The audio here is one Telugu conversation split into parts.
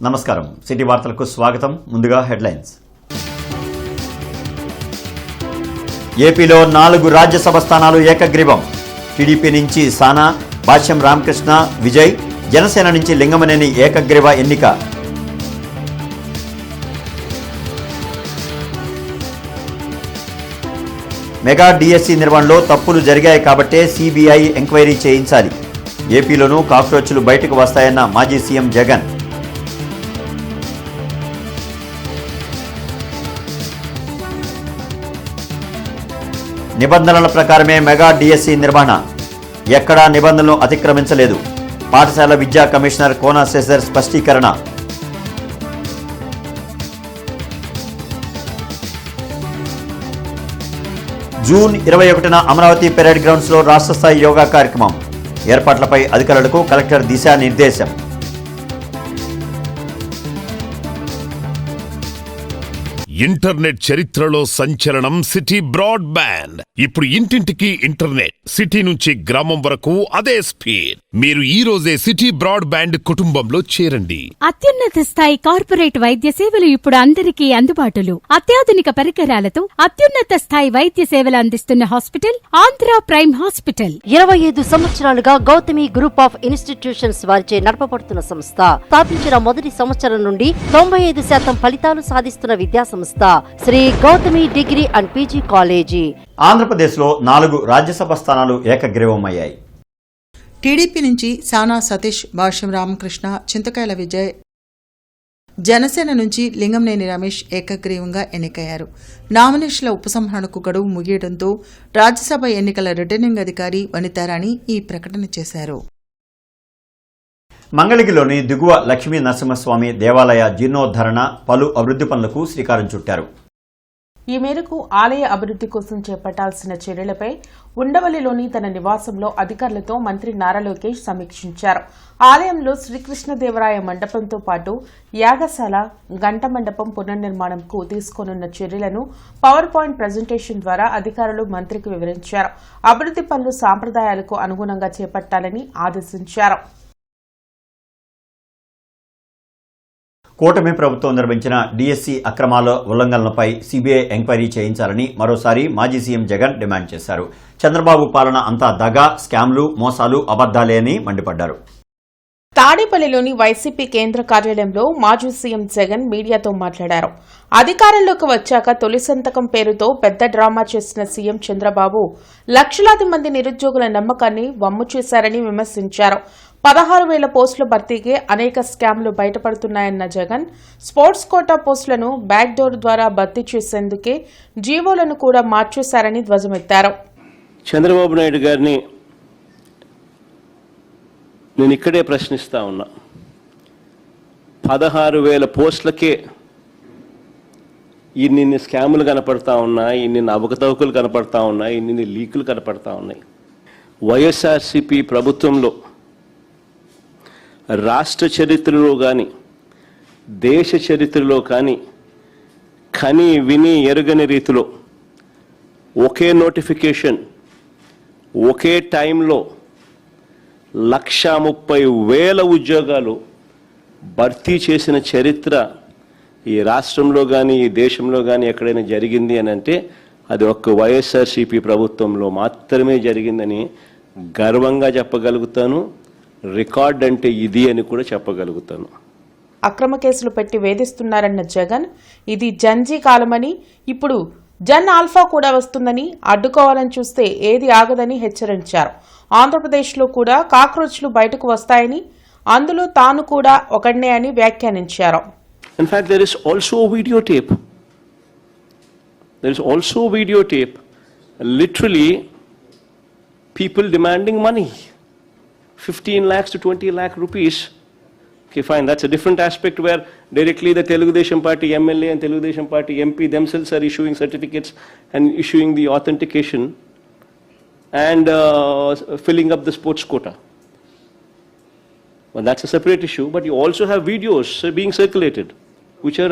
నమస్కారం. సిటీ వార్తలకు స్వాగతం. ముందుగా హెడ్లైన్స్. ఏపీలో 4 రాజ్యసభ స్థానాలు ఏకగ్రీవం. టీడీపీ నుంచి సానా, భాష్యం రామకృష్ణ, విజయ్, జనసేన నుంచి లింగమనేని ఏకగ్రీవ ఎన్నిక. మెగా డిఎస్సి నిర్వహణలో తప్పులు జరిగాయి కాబట్టే సిబిఐ ఎంక్వైరీ చేయించాలి. ఏపీలోనూ కాక్రోచ్లు బయటకు వస్తాయన్న మాజీ సీఎం జగన్. నిబంధనల ప్రకారమే మెగా డిఎస్సి నిర్వహణ. ఎక్కడా నిబంధనలు అతిక్రమించలేదు. పాఠశాల విద్యా కమిషనర్ కోన శేషర్ స్పష్టీకరణ. జూన్ 21న అమరావతి పెరేడ్ గ్రౌండ్స్లో రాష్ట్ర స్థాయి యోగా కార్యక్రమం. ఏర్పాట్లపై అధికారులకు కలెక్టర్ దిశానిర్దేశం. ఇంటర్నెట్ చరిత్రలో సంచలనం సిటీ బ్రాడ్బ్యాండ్. ఇప్పుడు ఇంటింటికి ఇంటర్నెట్, సిటీ నుంచి గ్రామం వరకు అదే స్పీడ్. మీరు ఈ రోజే సిటీ బ్రాడ్బ్యాండ్ కుటుంబంలో చేరండి. అత్యున్నత స్థాయి కార్పొరేట్ వైద్య సేవలు ఇప్పుడు అందరికీ అందుబాటులో. అత్యాధునిక పరికరాలతో అత్యున్నత స్థాయి వైద్య సేవలు అందిస్తున్న హాస్పిటల్ ఆంధ్ర ప్రైమ్ హాస్పిటల్. 25 సంవత్సరాలుగా గౌతమి గ్రూప్ ఆఫ్ ఇన్స్టిట్యూషన్స్ వారిచే నడపబడుతున్న సంస్థ. స్థాపించిన మొదటి సంవత్సరం నుండి 95% ఫలితాలు సాధిస్తున్న విద్యా సంస్థ Sri Gautami degree and PG college. ఆంధ్రప్రదేశ్లో 4 రాజ్యసభ స్థానాలు ఏకగ్రీవమయ్యాయి. టీడీపీ నుంచి సానా సతీష్, భాష్యం రామకృష్ణ, చింతకాయల విజయ్, జనసేన నుంచి లింగంనేని రమేష్ ఏకగ్రీవంగా ఎన్నికయ్యారు. నామినేషన్ల ఉపసంహరణకు గడువు ముగియడంతో రాజ్యసభ ఎన్నికల రిటర్నింగ్ అధికారి వనితారాణి ఈ ప్రకటన చేశారు. మంగళగిరిలోని దిగువ లక్ష్మీ నరసింహస్వామి దేవాలయ జీర్ణోద్ధరణ, పలు అభివృద్ధి పనులకు శ్రీకారం చుట్టారు. ఈ మేరకు ఆలయ అభివృద్ధి కోసం చేపట్టాల్సిన చర్యలపై ఉండవల్లిలోని తన నివాసంలో అధికారులతో మంత్రి నారా లోకేష్ సమీక్షించారు. ఆలయంలో శ్రీకృష్ణదేవరాయ మండపంతో పాటు యాగశాల, గంట మండపం పునర్నిర్మాణంకు తీసుకోనున్న చర్యలను పవర్ పాయింట్ ప్రజెంటేషన్ ద్వారా అధికారులు మంత్రికి వివరించారు. అభివృద్ధి పనులు సాంప్రదాయాలకు అనుగుణంగా చేపట్టాలని ఆదేశించారు. కూటమి ప్రభుత్వం నిర్వహించిన డిఎస్సి అక్రమాల ఉల్లంఘనలపై సిబిఐ ఎంక్వైరీ చేయించాలని మరోసారి మాజీ సీఎం జగన్ డిమాండ్ చేశారు. చంద్రబాబు పాలన అంతా దగా, స్కామ్లు, మోసాలు, అబద్దాలే అని మండిపడ్డారు. తాడేపల్లిలోని వైసీపీ కేంద్ర కార్యాలయంలో మాజీ సీఎం జగన్ మీడియాతో మాట్లాడారు. అధికారంలోకి వచ్చాక తొలి సంతకం పేరుతో పెద్ద డ్రామా చేసిన సీఎం చంద్రబాబు లక్షలాది మంది నిరుద్యోగుల నమ్మకాన్ని వమ్ము చేశారని విమర్శించారు. 16,000 పోస్టుల భర్తీకి అనేక స్కామ్లు బయటపడుతున్నాయన్న జగన్ స్పోర్ట్స్ కోటా పోస్టులను బ్యాక్ డోర్ ద్వారా భర్తీ చేసేందుకే జీవోలను కూడా మార్చేశారని ధ్వజమెత్తారు. చంద్రబాబు నాయుడు గారిని నేను ఇక్కడే ప్రశ్నిస్తా ఉన్నా. 16,000 పోస్టులకే ఇన్ని స్కాములు కనపడతా ఉన్నాయి, ఇన్ని అవకతవకలు కనపడతా ఉన్నాయి, ఇన్ని లీకులు కనపడతా ఉన్నాయి. వైఎస్ఆర్సీపీ ప్రభుత్వంలో రాష్ట్ర చరిత్రలో కానీ దేశ చరిత్రలో కానీ కని విని ఎరుగని రీతిలో ఒకే నోటిఫికేషన్ ఒకే టైంలో 130,000 ఉద్యోగాలు భర్తీ చేసిన చరిత్ర ఈ రాష్ట్రంలో కానీ ఈ దేశంలో కానీ ఎక్కడైనా జరిగింది అని అంటే అది ఒక్క వైఎస్ఆర్సీపీ ప్రభుత్వంలో మాత్రమే జరిగిందని గర్వంగా చెప్పగలుగుతాను. రికార్డ్ అంటే ఇది అని కూడా చెప్పగలుగుతాను. అక్రమ కేసులు పెట్టి వేధిస్తున్నారన్న జగన్ ఇది జన్జీ కాలమని, ఇప్పుడు జన్ ఆల్ఫా కూడా వస్తుందని, అడ్డుకోవాలని చూస్తే ఏది ఆగదని హెచ్చరించారు. ఆంధ్రప్రదేశ్లో కూడా కాక్రోచ్లు బయటకు వస్తాయని, అందులో తాను కూడా ఒకడినే అని వ్యాఖ్యానించారు. In fact, there is also videotape. There is also videotape. Literally, people demanding money. 15 lakhs to 20 lakh rupees. Okay, fine. That's a different aspect where directly the Telugu Desam Party MLA and Telugu Desam Party MP themselves are issuing certificates and issuing the authentication and filling up the sports quota. Well, that's a separate issue. But you also have videos being circulated, which are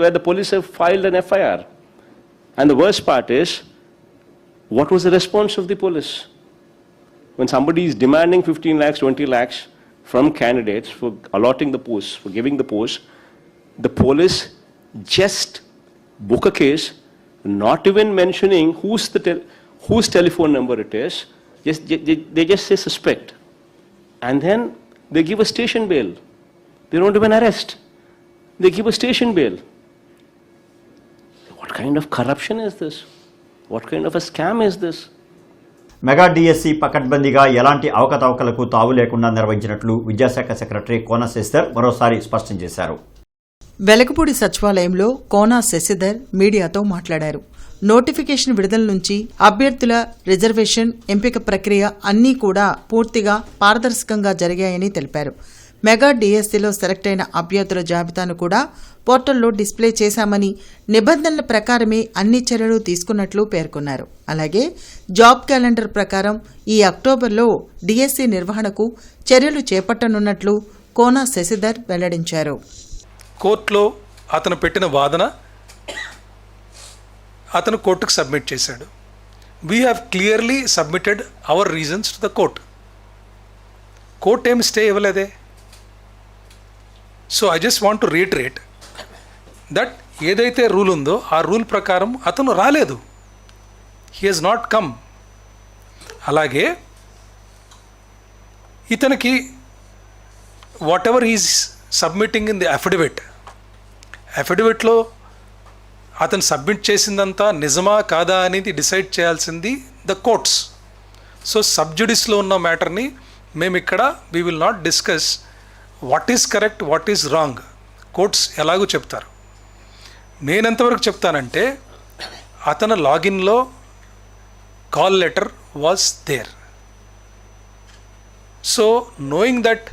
where the police have filed an FIR. And the worst part is, what was the response of the police? When somebody is demanding 15 lakhs, 20 lakhs from candidates for allotting the posts, for giving the posts, the police just book a case, not even mentioning whose telephone number it is. They just say suspect, and then they give a station bail. They don't even arrest. They give a station bail. What kind of corruption is this? What kind of a scam is this? Mega DSC పకడ్బందీగా ఎలాంటి అవకతవకలకు తావు లేకుండా నిర్వహించినట్లు విద్యాశాఖ సెక్రటరీ కోన శశిధర్ మరోసారి స్పష్టం చేశారు. వెలగపూడి సచివాలయంలో కోనా శశిధర్ మీడియాతో మాట్లాడారు. నోటిఫికేషన్ విడుదల నుంచి అభ్యర్థుల రిజర్వేషన్, ఎంపిక ప్రక్రియ అన్నీ కూడా పూర్తిగా పారదర్శకంగా జరిగాయని తెలిపారు. మెగా డిఎస్సిలో సెలెక్ట్ అయిన అభ్యర్థుల జాబితాను కూడా పోర్టల్లో డిస్ప్లే చేశామని, నిబంధనల ప్రకారమే అన్ని చర్యలు తీసుకున్నట్లు పేర్కొన్నారు. అలాగే జాబ్ క్యాలెండర్ ప్రకారం ఈ అక్టోబర్లో డిఎస్సి నిర్వహణకు చర్యలు చేపట్టనున్నట్లు కోనా శశిధర్ వెల్లడించారు. కోర్టులో అతను పెట్టిన వాదన అతను కోర్టుకు సబ్మిట్ చేశాడు. We have clearly submitted our reasons to the court. Court ఏమి స్టే ఇవ్వలేదే. So I just want to reiterate that ఏదైతే రూల్ ఉందో ఆ రూల్ ప్రకారం అతను రాలేదు. He has not come. అలాగే ఇతనికి whatever he's submitting in the అఫిడవిట్లో అతను సబ్మిట్ చేసిందంతా నిజమా కాదా అనేది డిసైడ్ చేయాల్సింది ద కోర్ట్స్. సో సబ్జుడిస్లో ఉన్న మ్యాటర్ని మేము ఇక్కడ we will not discuss what is correct, what is wrong. Courts ఎలాగో చెప్తారు. నేనెంతవరకు చెప్తానంటే అతను లాగిన్లో call letter was there. So knowing that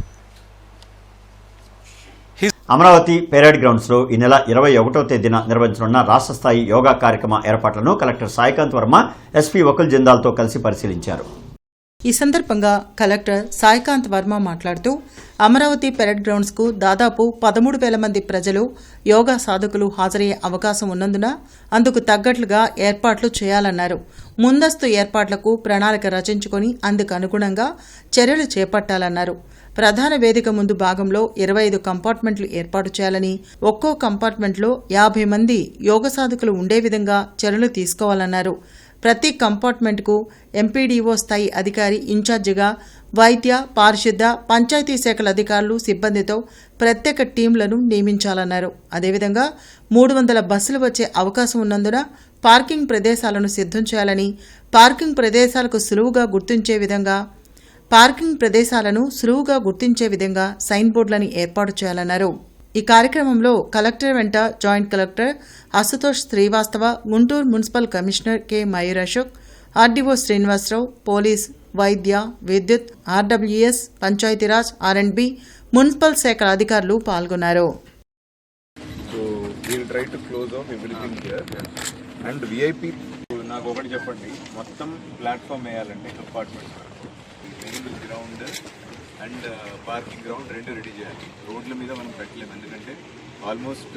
Amaravati parade గ్రౌండ్స్లో ఈ నెల 21వ తేదీన నిర్వహించనున్న రాష్ట్ర స్థాయి యోగా కార్యక్రమ ఏర్పాట్లను కలెక్టర్ సాయికాంత్ వర్మ, ఎస్పీ వకుల్ జిందాల్తో కలిసి పరిశీలించారు. ఈ సందర్భంగా కలెక్టర్ సాయికాంత్ వర్మ మాట్లాడుతూ అమరావతి పెరేడ్ గ్రౌండ్స్కు దాదాపు 13,000 మంది ప్రజలు, యోగా సాధకులు హాజరయ్యే అవకాశం ఉన్నందున అందుకు తగ్గట్లుగా ఏర్పాట్లు చేయాలన్నారు. ముందస్తు ఏర్పాట్లకు ప్రణాళిక రచించుకొని అందుకు అనుగుణంగా చర్యలు చేపట్టాలన్నారు. ప్రధాన వేదిక ముందు భాగంలో 25 కంపార్ట్మెంట్లు ఏర్పాటు చేయాలని, ఒక్కో కంపార్ట్మెంట్లో 50 మంది యోగ సాధకులు ఉండే విధంగా చర్యలు తీసుకోవాలన్నారు. ప్రతి కంపార్ట్మెంట్కు ఎంపీడీఓ స్థాయి అధికారి ఇన్ఛార్జిగా, వైద్య, పారిశుద్ధ, పంచాయతీ శాఖల అధికారులు, సిబ్బందితో ప్రత్యేక టీంలను నియమించాలన్నారు. అదేవిధంగా 300 బస్సులు వచ్చే అవకాశం ఉన్నందున పార్కింగ్ ప్రదేశాలను సిద్ధం చేయాలని, పార్కింగ్ ప్రదేశాలను సులువుగా గుర్తించే విధంగా సైన్ బోర్డులను ఏర్పాటు చేయాలన్నారు. ఈ కార్యక్రమంలో కలెక్టర్ వెంట joint collector Ashutosh Srivastava, Guntur municipal commissioner K Mayur Ashok, RDO Srinivasarao, police, వైద్య, విద్యుత్, ఆర్డబ్ల్యూఎస్, పంచాయతీరాజ్, ఆర్ఎండ్బి, మున్సిపల్ శాఖల అధికారులు పాల్గొన్నారు. నాకు ఒకటి చెప్పండి, మొత్తం ప్లాట్ఫామ్ వేయాలంటే compartment ground and parking ground 2 ready చేయాలి. రోడ్ల మీద మనం పెట్టలేము, ఎందుకంటే ఆల్మోస్ట్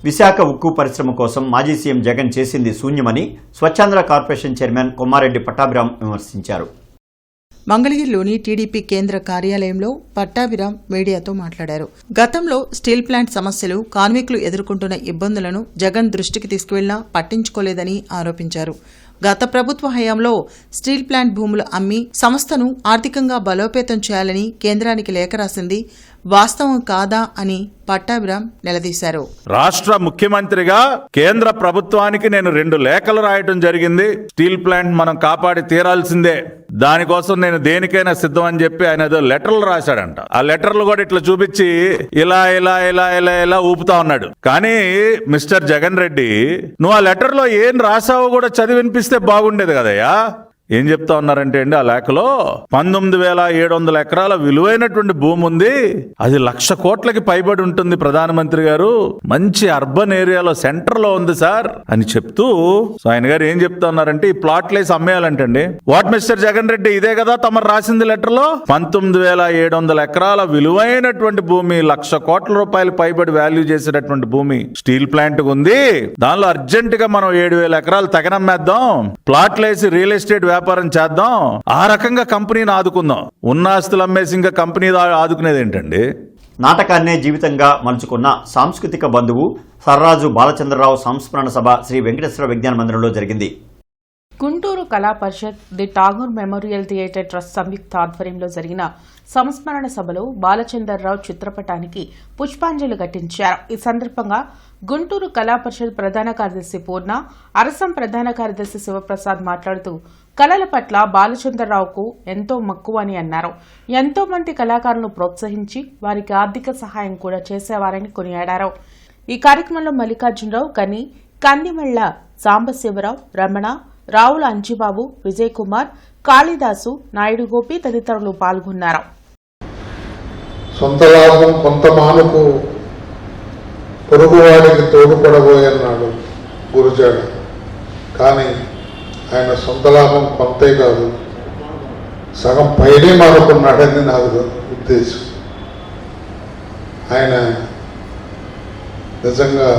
విశాఖ ఉక్కు పరిశ్రమ కోసం మాజీ సీఎం జగన్ చేసింది శూన్యమని స్వచ్ఛాంధ్ర కార్పొరేషన్ చైర్మన్ కొమ్మారెడ్డి పట్టాభిరామ్ విమర్శించారు. మంగళగిరిలోని టీడీపీ కేంద్ర కార్యాలయంలో పట్టాభిరామ్ మీడియాతో మాట్లాడారు. గతంలో స్టీల్ ప్లాంట్ సమస్యలు, కార్మికులు ఎదుర్కొంటున్న ఇబ్బందులను జగన్ దృష్టికి తీసుకువెళ్లినా పట్టించుకోలేదని ఆరోపించారు. గత ప్రభుత్వ హయాంలో స్టీల్ ప్లాంట్ భూములు అమ్మి సంస్థను ఆర్థికంగా బలోపేతం చేయాలని కేంద్రానికి లేఖ రాసింది వాస్తవం కాదా అని పట్టాభిరామ్ నిలదీశారు. రాష్ట్ర ముఖ్యమంత్రిగా కేంద్ర ప్రభుత్వానికి నేను 2 లేఖలు రాయటం జరిగింది. స్టీల్ ప్లాంట్ మనం కాపాడి తీరాల్సిందే, దానికోసం నేను దేనికైనా సిద్ధం అని చెప్పి ఆయన ఏదో లెటర్లు రాశాడంట. ఆ లెటర్లు కూడా ఇట్లా చూపించి ఇలా ఇలా ఇలా ఇలా ఇలా ఊపుతా ఉన్నాడు. కానీ మిస్టర్ జగన్ రెడ్డి, నువ్వు ఆ లెటర్లో ఏం రాసావో కూడా చదివి వినిపిస్తే బాగుండేది కదయ్యా. ఏం చెప్తా ఉన్నారంటే అండి, ఆ లేఖలో 19,700 ఎకరాల విలువైనటువంటి భూమి ఉంది, అది 1,00,000 కోట్లకి పైబడి ఉంటుంది ప్రధానమంత్రి గారు, మంచి అర్బన్ ఏరియాలో సెంటర్ లో ఉంది సార్ అని చెప్తూ ఆయన గారు ఏం చెప్తా ఉన్నారంటే ఈ ప్లాట్లేసి అమ్మేయాలంటండి. వాట్ మిస్టర్ జగన్ రెడ్డి, ఇదే కదా తమరు రాసింది లెటర్లో? 19,700 ఎకరాల విలువైనటువంటి భూమి, 1,00,000 కోట్ల రూపాయలు పైబడి వాల్యూ చేసేటటువంటి భూమి స్టీల్ ప్లాంట్ ఉంది. దానిలో అర్జెంట్ గా మనం 7,000 ఎకరాలు తగనమ్మేద్దాం, ప్లాట్లేసి రియల్ ఎస్టేట్ వ్యాపారం చేద్దాం, ఆ రకంగా కంపెనీని ఆదుకుందాం. ఉన్న ఆస్తులు అమ్మేసి ఇంకా కంపెనీ ఆదుకునేది ఏంటండి? నాటకాన్నే జీవితంగా మలుచుకున్న సాంస్కృతిక బంధువు సర్రాజు బాలచంద్రరావు సంస్మరణ సభ శ్రీ వెంకటేశ్వర విజ్ఞాన మందిరంలో జరిగింది. Guntur Kala Parishad, the Tagore memorial theatre trust సంయుక్త ఆధ్వర్యంలో జరిగిన సంస్మరణ సభలో బాలచంద్రరావు చిత్రపటానికి పుష్పాంజలి ఘటించారు. ఈ సందర్భంగా గుంటూరు కళా పరిషత్ ప్రధాన కార్యదర్శి పూర్ణ, అరసం ప్రధాన కార్యదర్శి శివప్రసాద్ మాట్లాడుతూ కళల పట్ల బాలచంద్రరావుకు ఎంతో మక్కువ అని అన్నారు. ఎంతో మంది కళాకారులను ప్రోత్సహించి వారికి ఆర్థిక సహాయం కూడా చేసేవారని కొనియాడారు. ఈ కార్యక్రమంలో మల్లికార్జునరావు, కని, కందిమెళ్ల సాంబశివరావు, రమణ, రావుల అంజిబాబు, విజయ్ కుమార్, కాళిదాసు, నాయుడు గోపి తదితరులు పాల్గొన్నారు. సొంత లాభం కొంత మానుకు పొరుగువాడికి తోడుపడబోయన్నాడు గురుజాడ. కానీ ఆయన సొంత లాభం కొంతే కాదు, సగం పైనే మానుకున్నాడని నాకు ఉద్దేశం. ఆయన నిజంగా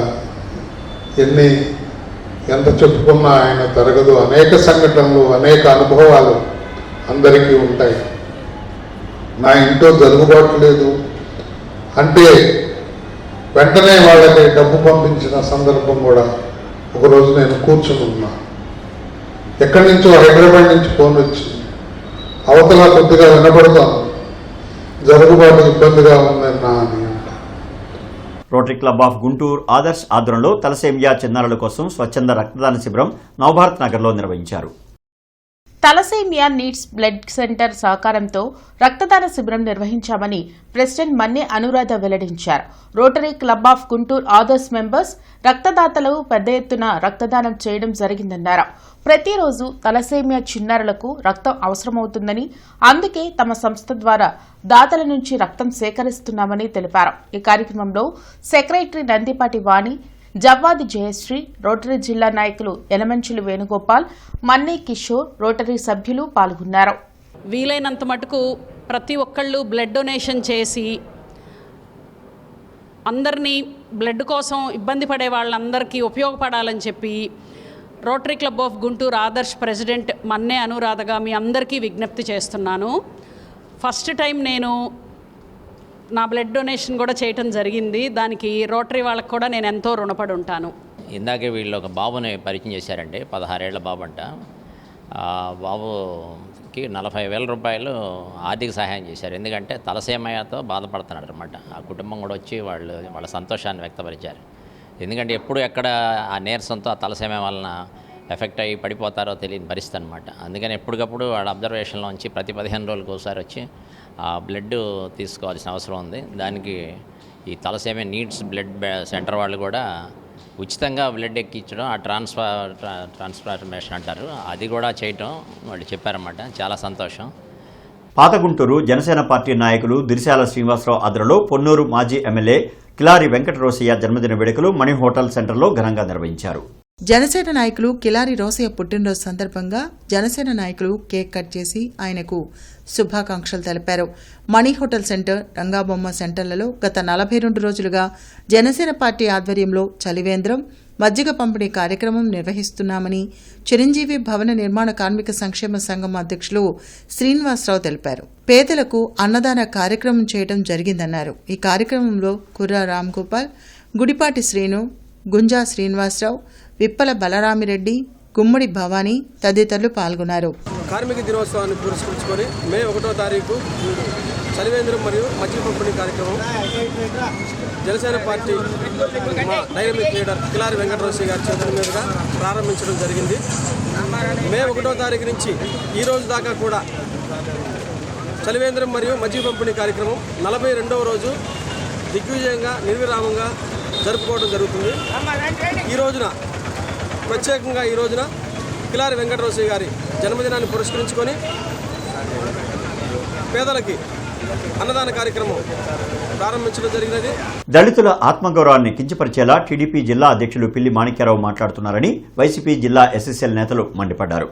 ఎంత చెప్పుకున్నా ఆయన తరగదు. అనేక సంఘటనలు, అనేక అనుభవాలు అందరికీ ఉంటాయి. నా ఇంట్లో జరుగుబాటు లేదు అంటే వెంటనే వాళ్ళకి డబ్బు పంపించిన సందర్భం కూడా ఒకరోజు నేను కూర్చుని ఉన్నా. ఎక్కడి నుంచో హైదరాబాద్ నుంచి ఫోన్ వచ్చి అవతల కొద్దిగా వినపడతాను, జరుగుబాటు ఇబ్బందిగా ఉందన్నా అని. Rotary Club of Guntur Adarsh ఆధ్వర్యంలో తలసేమియా చిన్నారుల కోసం స్వచ్ఛంద రక్తదాన శిబిరం నవభారత్ నగర్లో నిర్వహించారు. తలసేమియా నీడ్స్ బ్లడ్ సెంటర్ సహకారంతో రక్తదాన శిబిరం నిర్వహించామని ప్రెసిడెంట్ మన్నె అనురాధ వెల్లడించారు. Rotary Club of Guntur Adarsh members రక్తదాతలు పెద్ద ఎత్తున రక్తదానం చేయడం జరిగిందన్నారు. ప్రతిరోజు తలసేమియా చిన్నారులకు రక్తం అవసరమవుతుందని, అందుకే తమ సంస్థ ద్వారా దాతల నుంచి రక్తం సేకరిస్తున్నామని తెలిపారు. ఈ కార్యక్రమంలో సెక్రటరీ నందిపాటి వాణి, జవ్వాది జయశ్రీ, రోటరీ జిల్లా నాయకులు యలమంచిలి వేణుగోపాల్, మన్నే కిషోర్, రోటరీ సభ్యులు పాల్గొన్నారు. వీలైనంత మటుకు ప్రతి ఒక్కళ్ళు బ్లడ్ డొనేషన్ చేసి అందరినీ బ్లడ్ కోసం ఇబ్బంది పడే వాళ్ళందరికీ ఉపయోగపడాలని చెప్పి Rotary Club of Guntur Adarsh president Manne అనురాధగా మీ అందరికీ విజ్ఞప్తి చేస్తున్నాను. ఫస్ట్ టైం నేను నా బ్లడ్ డొనేషన్ కూడా చేయటం జరిగింది. దానికి రోటరీ వాళ్ళకి కూడా నేను ఎంతో రుణపడి ఉంటాను. ఇందాకే వీళ్ళు ఒక బాబుని పరిచయం చేశారండి, 16 ఏళ్ల బాబు అంట. బాబుకి 40,000 రూపాయలు ఆర్థిక సహాయం చేశారు. ఎందుకంటే తలసేమయాతో బాధపడుతున్నాడు అనమాట. ఆ కుటుంబం కూడా వచ్చి వాళ్ళ సంతోషాన్ని వ్యక్తపరిచారు. ఎందుకంటే ఎప్పుడు ఎక్కడ ఆ నీరసంతో ఆ తలసేమ వలన ఎఫెక్ట్ అయ్యి పడిపోతారో తెలియని పరిస్థితి అనమాట. అందుకని ఎప్పటికప్పుడు వాళ్ళ అబ్జర్వేషన్లో ఉంచి ప్రతి 15 రోజులకు ఒకసారి వచ్చి ఆ బ్లడ్ తీసుకోవాల్సిన అవసరం ఉంది. దానికి ఈ తలసేమియా నీడ్స్ బ్లడ్ సెంటర్ వాళ్ళు కూడా ఉచితంగా బ్లడ్ ఎక్కించడం, ఆ ట్రాన్స్ప్లాంటేషన్ అంటారు, అది కూడా చేయటం వాళ్ళు చెప్పారన్నమాట. చాలా సంతోషం. పాత గుంటూరు జనసేన పార్టీ నాయకులు దిరిశాల శ్రీనివాసరావు ఆధ్వర్యంలో పొన్నూరు మాజీ ఎమ్మెల్యే కిలారి వెంకట రోసయ్య జన్మదిన వేడుకలు మణి హోటల్ సెంటర్లో ఘనంగా నిర్వహించారు. జనసేన నాయకులు కిలారి రోసయ్య పుట్టినరోజు సందర్భంగా జనసేన నాయకులు కేక్ కట్ చేసి ఆయనకు శుభాకాంక్షలు తెలిపారు. మణి హోటల్ సెంటర్, రంగాబొమ్మ సెంటర్లలో గత 42 రోజులుగా జనసేన పార్టీ ఆధ్వర్యంలో చలివేంద్రం, మజ్జిగ పంపిణీ కార్యక్రమం నిర్వహిస్తున్నామని చిరంజీవి భవన నిర్మాణ కార్మిక సంక్షేమ సంఘం అధ్యక్షులు శ్రీనివాసరావు తెలిపారు. పేదలకు అన్నదాన కార్యక్రమం చేయడం జరిగిందన్నారు. ఈ కార్యక్రమంలో కుర్రా రామ్గోపాల్, గుడిపాటి శ్రీను, గుంజా శ్రీనివాసరావు, విప్పల బలరామిరెడ్డి, గుమ్మడి భవానీ తదితరులు పాల్గొన్నారు. కార్మిక దినోత్సవాన్ని పురస్కరించుకొని మే 1వ తారీఖు చలివేంద్రం మరియు మజ్జిగ పంపిణీ కార్యక్రమం Janasena party dynamic leader Kilari Venkata Rosaiah గారి చేతుల మీదుగా ప్రారంభించడం జరిగింది. మే 1వ తారీఖు నుంచి ఈ రోజు దాకా కూడా చలివేంద్రం మరియు మజ్జిగ పంపిణీ కార్యక్రమం 42వ రోజు దిగ్విజయంగా నిర్విరామంగా జరుపుకోవడం జరుగుతుంది. ఈ రోజున ప్రత్యేకంగా కిలారి వెంకట రోసయ్య గారి జన్మదినాన్ని పురస్కరించుకొని పేదలకి అన్నదాన కార్యక్రమం ప్రారంభించడం జరిగినది. దళితుల ఆత్మగౌరవాన్ని కించపరిచేలా టీడీపీ జిల్లా అధ్యక్షులు పిల్లి మాణిక్యారావు మాట్లాడుతున్నారని వైసీపీ జిల్లా ఎస్ఎస్ఎల్ నేతలు మండిపడ్డారు.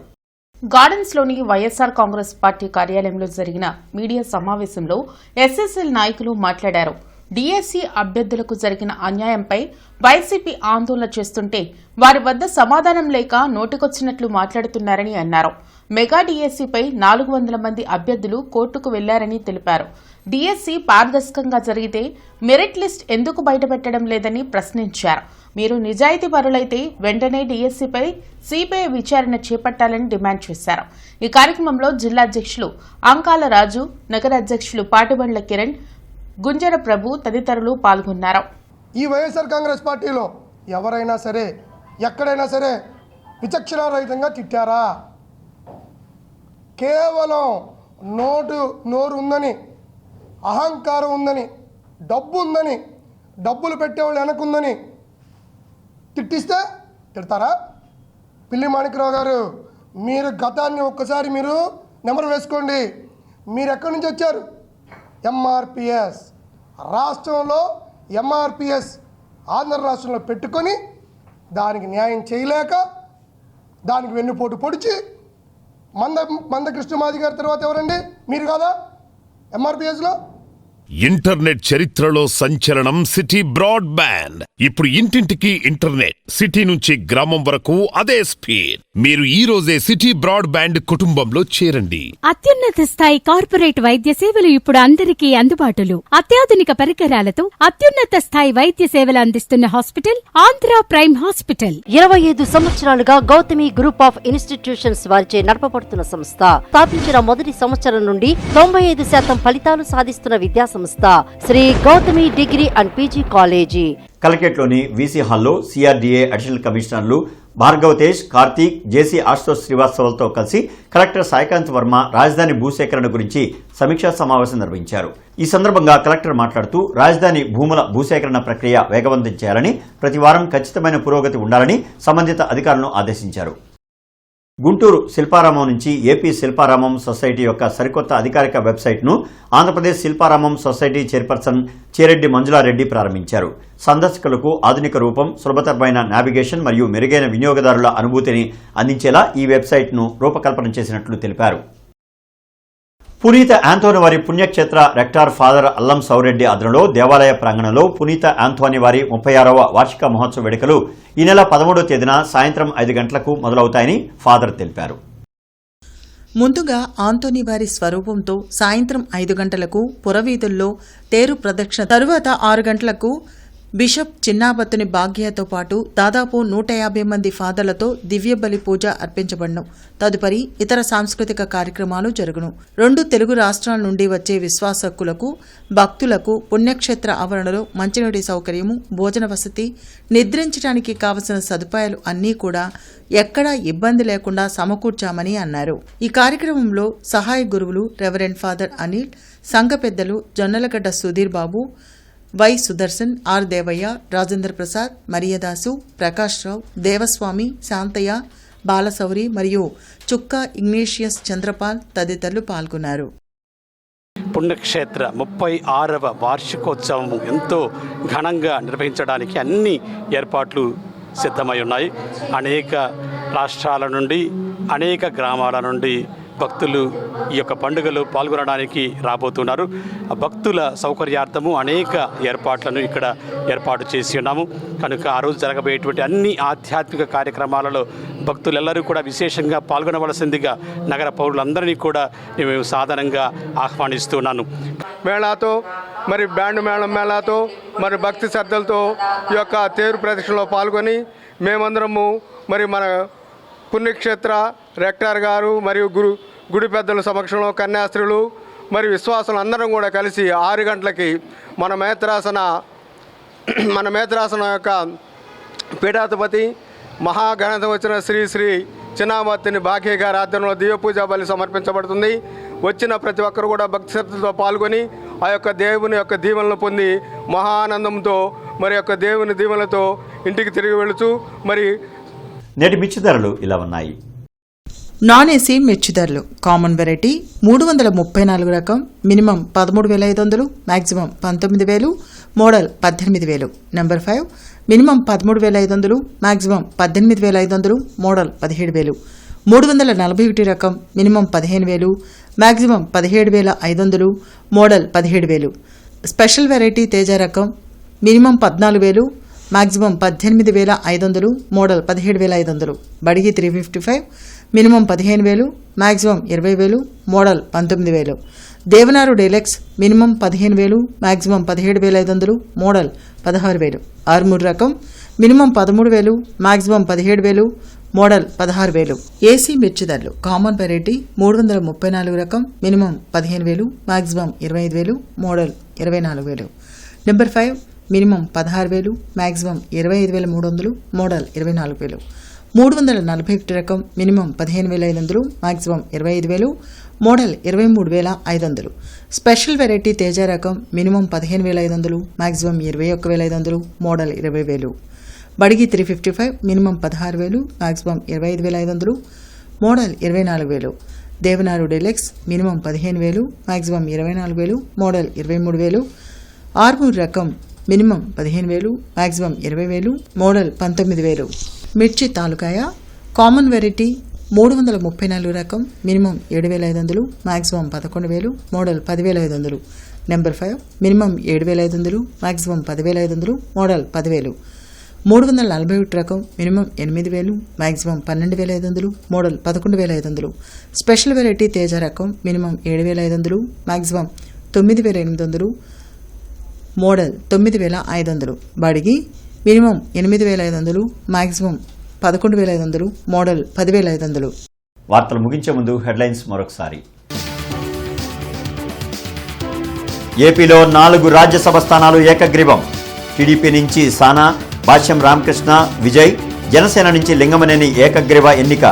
గార్డెన్స్లోని వైఎస్ఆర్ కాంగ్రెస్ పార్టీ కార్యాలయంలో జరిగిన మీడియా సమావేశంలో ఎస్ఎస్ఎల్ నాయకులు మాట్లాడారు. డీఎస్సీ అభ్యర్థులకు జరిగిన అన్యాయంపై వైసీపీ ఆందోళన చేస్తుంటే వారి వద్ద సమాధానం లేక నోటికొచ్చినట్లు మాట్లాడుతున్నారని అన్నారు. మెగా డీఎస్సీపై 400 మంది అభ్యర్థులు కోర్టుకు వెళ్లారని తెలిపారు. డీఎస్సీ పారదర్శకంగా జరిగితే మెరిట్ లిస్ట్ ఎందుకు బయటపెట్టడం లేదని ప్రశ్నించారు. మీరు నిజాయితీ పరులైతే వెంటనే డీఎస్సీపై సిబిఐ విచారణ చేపట్టాలని డిమాండ్ చేశారు. ఈ కార్యక్రమంలో జిల్లా అధ్యక్షులు అంకాల రాజు, నగర అధ్యక్షులు పాటిబండ్ల కిరణ్, గుంజర ప్రభు తదితరులు పాల్గొన్నారు. ఈ వైఎస్ఆర్ కాంగ్రెస్ పార్టీలో ఎవరైనా సరే ఎక్కడైనా సరే విచక్షణారహితంగా తిట్టారా? కేవలం నోరు ఉందని, అహంకారం ఉందని, డబ్బు ఉందని, డబ్బులు పెట్టేవాళ్ళు వెనకుందని తిట్టిస్తే తిడతారా? పిల్లి మాణిక్రావు గారు, మీరు గతాన్ని ఒక్కసారి మీరు నెమరు వేసుకోండి. మీరు ఎక్కడి నుంచి వచ్చారు? ఎంఆర్పిఎస్ రాష్ట్రంలో ఎంఆర్పిఎస్ ఆంధ్ర రాష్ట్రంలో పెట్టుకొని దానికి న్యాయం చేయలేక దానికి వెన్నుపోటు పొడిచి మంద కృష్ణమాది గారి తర్వాత ఎవరండి? మీరు కాదా ఎంఆర్పిఎస్లో? ఇంటర్నెట్ చరిత్రలో సంచలనం సిటీ బ్రాడ్బ్యాండ్. ఇప్పుడు ఇంటింటికి ఇంటర్నెట్, సిటీ నుంచి గ్రామం వరకు అదే స్పీడ్. మీరు ఈ రోజే సిటీ బ్రాడ్బ్యాండ్ కుటుంబంలో చేరండి. అత్యున్నత స్థాయి కార్పొరేట్ వైద్య సేవలు ఇప్పుడు అందరికీ అందుబాటులో. అత్యాధునిక పరికరాలతో అత్యున్నత స్థాయి వైద్య సేవలు అందిస్తున్న హాస్పిటల్ ఆంధ్ర ప్రైమ్ హాస్పిటల్. 25 సంవత్సరాలుగా గౌతమి గ్రూప్ ఆఫ్ ఇన్స్టిట్యూషన్స్ వారిచే నడపబడుతున్న సంస్థ. స్థాపించిన మొదటి సంవత్సరం నుండి 95% ఫలితాలు సాధిస్తున్న విద్యా సంస్థ Sri Gautami degree and PG college. కలెక్టరేట్లోని వీసీ హాల్లో CRDA additional commissioners Bhargav Tej, Karthik, జేసీ ఆశుతోష్ శ్రీవాస్తవులతో కలిసి కలెక్టర్ సాయికాంత్ వర్మ రాజధాని భూసేకరణ గురించి సమీక్షా సమావేశం నిర్వహించారు. ఈ సందర్భంగా కలెక్టర్ మాట్లాడుతూ రాజధాని భూముల భూసేకరణ ప్రక్రియ వేగవంతం చేయాలని, ప్రతి వారం ఖచ్చితమైన పురోగతి ఉండాలని సంబంధిత అధికారులను ఆదేశించారు. గుంటూరు శిల్పారామం నుంచి ఏపీ శిల్పారామం సొసైటీ యొక్క సరికొత్త అధికారిక వెబ్సైట్ను ఆంధ్రప్రదేశ్ శిల్పారామం సొసైటీ చైర్పర్సన్ చేరెడ్డి మంజులారెడ్డి ప్రారంభించారు. సందర్శకులకు ఆధునిక రూపం, సులభతరమైన నావిగేషన్ మరియు మెరుగైన వినియోగదారుల అనుభూతిని అందించేలా ఈ వెబ్సైట్ను రూపకల్పన చేసినట్లు తెలిపారు. పునీత ఆంథోనీ వారి పుణ్యక్షేత్ర రెక్టార్ ఫాదర్ అల్లం సౌరెడ్డి ఆధ్వర్యంలో దేవాలయ ప్రాంగణంలో పునీత ఆంథోనీ వారి 36వ వార్షిక మహోత్సవ వేడుకలు ఈ నెల 13వ తేదీన సాయంత్రం 5 గంటలకు మొదలవుతాయని ఫాదర్ తెలిపారు. ముందుగా ఆంథోనీ వారి స్వరూపంతో సాయంత్రం 5 గంటలకు పురవీధుల్లో తేరు ప్రదక్షిణ, తరువాత 6 గంటలకు బిషప్ చిన్నాబత్తుని భాగ్యతో పాటు దాదాపు 150 మంది ఫాదర్లతో దివ్య బలి పూజ అర్పించబడను. తదుపరి ఇతర సాంస్కృతిక కార్యక్రమాలు జరుగును. 2 తెలుగు రాష్ట్రాల నుండి వచ్చే విశ్వాసకులకు, భక్తులకు పుణ్యక్షేత్ర ఆవరణలో మంచినీటి సౌకర్యము, భోజన వసతి, నిద్రించడానికి కావలసిన సదుపాయాలు అన్నీ కూడా ఎక్కడా ఇబ్బంది లేకుండా సమకూర్చామని అన్నారు. ఈ కార్యక్రమంలో సహాయ గురువులు రెవరెండ్ ఫాదర్ అనిల్, సంఘ పెద్దలు జొన్నలగడ్డ సుధీర్ బాబు, వై సుదర్శన్, ఆర్ దేవయ్య, రాజేంద్ర ప్రసాద్, మరియదాసు, ప్రకాష్ రావు, దేవస్వామి, శాంతయ్య, బాలసౌరి మరియు చుక్క ఇగ్నేషియస్ చంద్రపాల్ తదితరులు పాల్గొన్నారు. పుణ్యక్షేత్ర 36వ వార్షికోత్సవం ఎంతో ఘనంగా నిర్వహించడానికి అన్ని ఏర్పాట్లు సిద్ధమై ఉన్నాయి. అనేక రాష్ట్రాల నుండి, అనేక గ్రామాల నుండి భక్తులు ఈ యొక్క పండుగలో పాల్గొనడానికి రాబోతున్నారు. భక్తుల సౌకర్యార్థము అనేక ఏర్పాట్లను ఇక్కడ ఏర్పాటు చేసి ఉన్నాము. కనుక ఆ రోజు జరగబోయేటువంటి అన్ని ఆధ్యాత్మిక కార్యక్రమాలలో భక్తులెల్లరూ కూడా విశేషంగా పాల్గొనవలసిందిగా నగర పౌరులందరినీ కూడా నేను సాధారణంగా ఆహ్వానిస్తున్నాను. మేళాతో, మరి బ్యాండ్ మేళాతో, మరి భక్తి శ్రద్ధలతో ఈ యొక్క తేరు ప్రదక్షిణలో పాల్గొని మేమందరము మరి మన పుణ్యక్షేత్ర రెక్టార్ గారు మరియు గుడి పెద్దల సమక్షంలో కన్యాస్త్రులు మరి విశ్వాసులు అందరం కూడా కలిసి 6 గంటలకి మన మేత్రాసన యొక్క పీఠాధిపతి మహాగణత వచ్చిన శ్రీ శ్రీ చిన్నామర్తిని బాకీ గారి ఆధ్వర్యంలో దివ్య పూజా బలి సమర్పించబడుతుంది. వచ్చిన ప్రతి ఒక్కరు కూడా భక్తి శ్రద్ధలతో పాల్గొని ఆ యొక్క దేవుని యొక్క దీవెనలు పొంది మహానందంతో మరి యొక్క దేవుని దీవెనలతో ఇంటికి తిరిగి వెళుతూ మరి నేటి మిర్చి ధరలు ఇలా ఉన్నాయి. నాన్ ఏసీ మిర్చి ధరలు: కామన్ వెరైటీ 334 రకం మినిమం 13,500, మ్యాక్సిమం 19,000, మోడల్ 18,000. నెంబర్ 5 మినిమం 13,500, మ్యాక్సిమం 18,500, మోడల్ 17,000. 341 రకం minimum 15,000, maximum 17,500, model 17,000. Special variety Teja రకం minimum 14,000, maximum 18,500, model 17,500. Byadgi 355, minimum 15,000, maximum 20,000, model 19,000. Devanur deluxe minimum 15,000, maximum 17,500, model 16,000. Armoor రకం మినిమం 13,000, మ్యాక్సిమం 17,000, మోడల్ 16,000. ఏసీ మిర్చి ధరలు కామన్ వెరైటీ 334 రకం మినిమం 15,000, మ్యాక్సిమం 25,000, మోడల్ 24,000. నెంబర్ 5 మినిమం 16,000, మ్యాక్సిమం 25,300, మోడల్ 24,000. 341 రకం minimum 15,500, maximum 25,000, model 23,500. Special variety Teja రకం minimum 15,500, maximum 21,500, model 20,000. Byadgi 355 minimum 16,000, maximum 25,500, model 24,000. Devanur deluxe minimum 15,000, maximum 24,000, model 23,000. Armoor రకం మినిమం 15,000, మ్యాక్సిమం 20,000, మోడల్ 19,000. మిర్చి తాలూకాయ కామన్ వెరైటీ 334 రకం మినిమం 7,500, మ్యాక్సిమం 11,000, మోడల్ 10,500. నెంబర్ 5 మినిమం 7,500, మ్యాక్సిమం 10,500, మోడల్ 10,000. 341 రకం minimum 8,000, maximum 12,500, model 11,500. Special variety Teja రకం minimum 7,500, maximum 9,800, model 9,500. Byadgi minimum 8,500, maximum 11,500, model 10,500. వార్తలు ముగించే ముందు హెడ్లైన్స్ మరొకసారి. ఏపీలో 4 రాజ్యసభ స్థానాలు ఏకగ్రీవం. టీడీపీ నుంచి సానా, భాష్యం రామకృష్ణ, విజయ్, జనసేన నుంచి లింగమనేని ఏకగ్రీవ ఎన్నిక.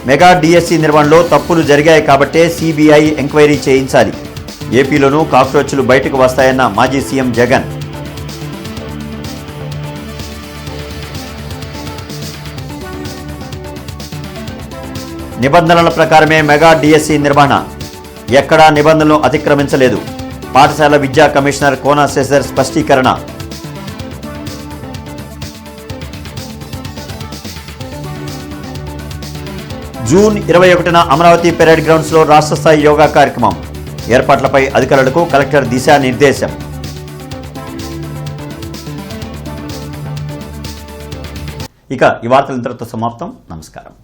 మెగా డిఎస్సి నిర్వహణలో తప్పులు జరిగాయి కాబట్టే సిబిఐ ఎంక్వైరీ చేయించాలి. ఏపీలోనూ కాక్రోచ్లు బయటకు వస్తాయన్న మాజీ సీఎం జగన్. నిబంధనల ప్రకారమే మెగా డిఎస్సి నిర్వహణ. ఎక్కడా నిబంధనలు అతిక్రమించలేదు. పాఠశాల విద్యా కమిషనర్ కోనా శేషర్ స్పష్టీకరణ. జూన్ 21న అమరావతి పెరేడ్ గ్రౌండ్స్లో రాష్ట్ర స్థాయి యోగా కార్యక్రమం. ఏర్పాట్లపై అధికారులకు కలెక్టర్ దిశానిర్దేశం. ఇక ఈ వార్తలు ఇంతటితో సమాప్తం. నమస్కారం.